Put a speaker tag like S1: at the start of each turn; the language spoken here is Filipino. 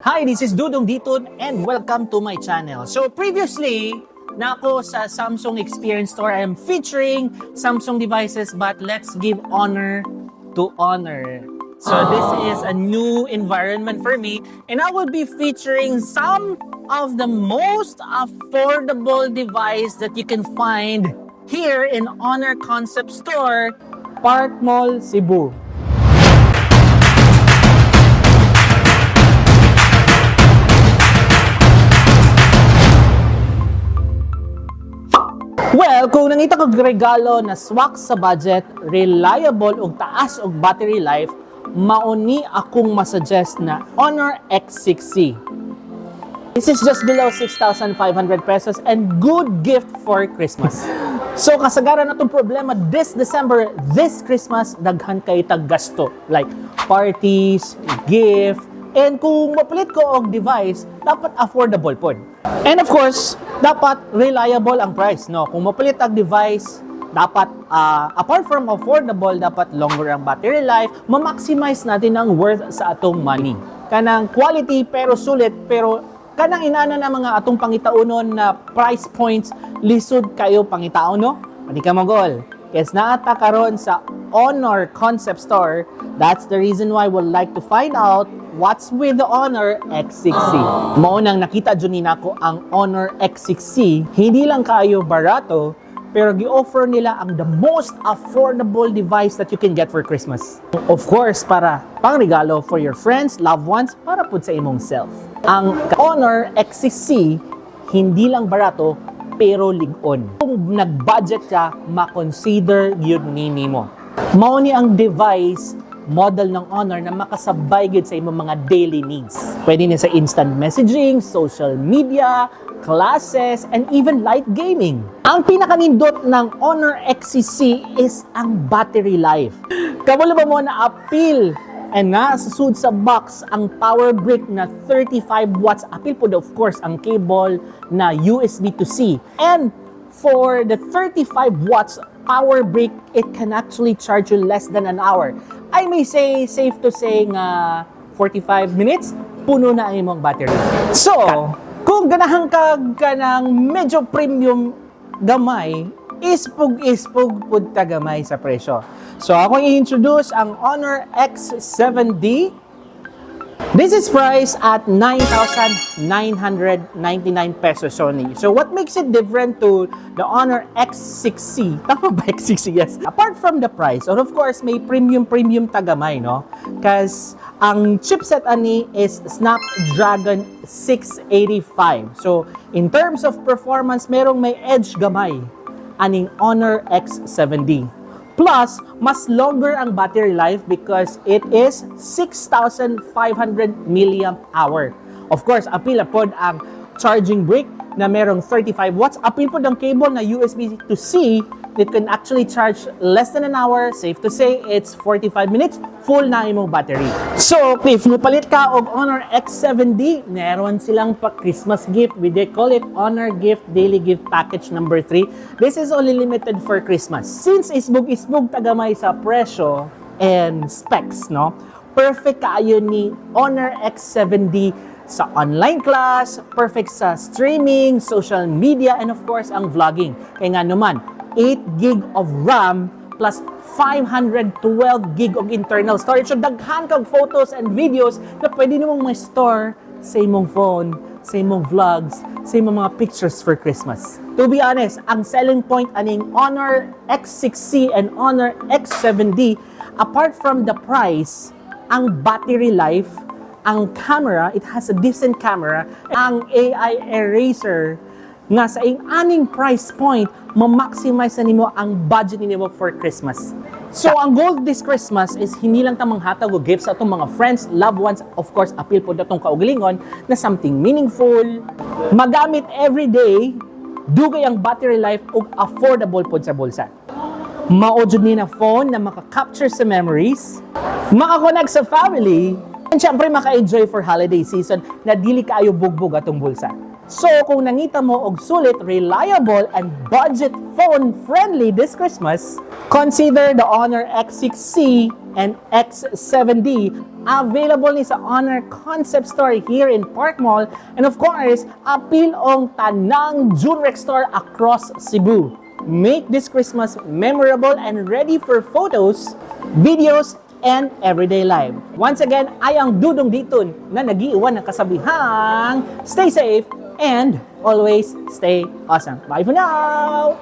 S1: Hi, this is Dudong Ditun and welcome to my channel. So previously, nako sa Samsung Experience Store, I am featuring Samsung devices, but let's give honor to honor. So this is a new environment for me and I will be featuring some of the most affordable device that you can find here in Honor Concept Store, Park Mall, Cebu. Well, kung nangita kong regalo na swak sa budget, reliable ug taas og battery life, mauni akong masuggest na Honor X6C. This is just below 6,500 pesos and good gift for Christmas. So kasagaran na itong problema this December, this Christmas, daghan kay taggasto. Like parties, gift, and kung mapalit ko og device, dapat affordable po. And of course, dapat reliable ang price, no? Kung mapalit ang device, dapat apart from affordable, dapat longer ang battery life, ma-maximize natin ang worth sa atong money. Kanang quality pero sulit, pero kanang inana na mga atong pangitaunon na price points, lisod kayo pangitaon, no? Hindi ka magol. Yes, naata karon sa Honor Concept Store. That's the reason why we'd like to find out what's with the Honor X6C. Maunang nakita dyan nako ang Honor X6C. Hindi lang kayo barato, pero gi-offer nila ang the most affordable device that you can get for Christmas. Of course, para pangregalo for your friends, loved ones, para pud sa imong self. Ang Honor X6C, hindi lang barato, pero ligon. Kung nag-budget ka, ma-consider yun nimo. Mao ni ang device model ng Honor na makasabay gid sa imong mga daily needs. Pwede na sa instant messaging, social media, classes, and even light gaming. Ang pinakanindot ng Honor X6C is ang battery life. Kabalo ba mo na appeal and nasusud sa box ang power brick na 35 watts. Appeal po of course ang cable na USB to C. And for the 35 watts power brick, it can actually charge you less than an hour. I may say, safe to say nga 45 minutes, puno na ang imong battery. So, kung ganahan ka ng medyo premium gamay, ispog pud ta gamay sa presyo. So, ako i-introduce ang Honor X7D. This is priced at 9,999 pesos only. So what makes it different to the Honor X6C? Tama ba X6C? Yes. Apart from the price, or of course, may premium tagamay, no? Because ang chipset ani is Snapdragon 685. So in terms of performance, merong may edge gamay aning Honor X7D. Plus, mas longer ang battery life because it is 6,500 milliamp hour. Of course, appeal pod ang charging brick na merong 35 watts. Appeal pod ang cable na USB to C that can actually charge less than an hour. Safe to say, it's 45 minutes, full na imong battery. So, if mupalit ka og Honor X7D, meron silang pa-Christmas gift. They call it Honor Gift Daily Gift Package number 3. This is only limited for Christmas. Since isbog tagamay sa presyo and specs, no? Perfect kaayo ni Honor X7D sa online class, perfect sa streaming, social media, and of course, ang vlogging. Kaya nga naman, 8 gig of RAM plus 512 gig of internal storage. So daghan kag photos and videos na pwede namang ma-store sa imong phone, sa imong vlogs, sa imong mga pictures for Christmas. To be honest, ang selling point aning Honor X6C and Honor X7D, apart from the price, ang battery life, ang camera, it has a decent camera, ang AI eraser nga sa aning price point, ma-maximize na nimo ang budget nimo for Christmas. So, ang goal this Christmas is hindi lang tamang hatag o gifts sa atong mga friends, loved ones, of course, appeal po datong kaugalingon na something meaningful, magamit every day, dugay ang battery life ug affordable po sa bulsa. Maojud ni na phone na maka-capture sa memories, maka-connect sa family, and syempre maka-enjoy for holiday season na dili kaayo bugbog atong bulsa. So kung nangita mo og sulit, reliable, and budget phone-friendly this Christmas, consider the Honor X6C and X7D. Available ni sa Honor Concept Store here in Park Mall, and of course, apil ong tanang Junrex store across Cebu. Make this Christmas memorable and ready for photos, videos, and everyday life. Once again, ay ang Dudong Diton na nag-iwan ng kasabihang stay safe and always stay awesome. Bye for now!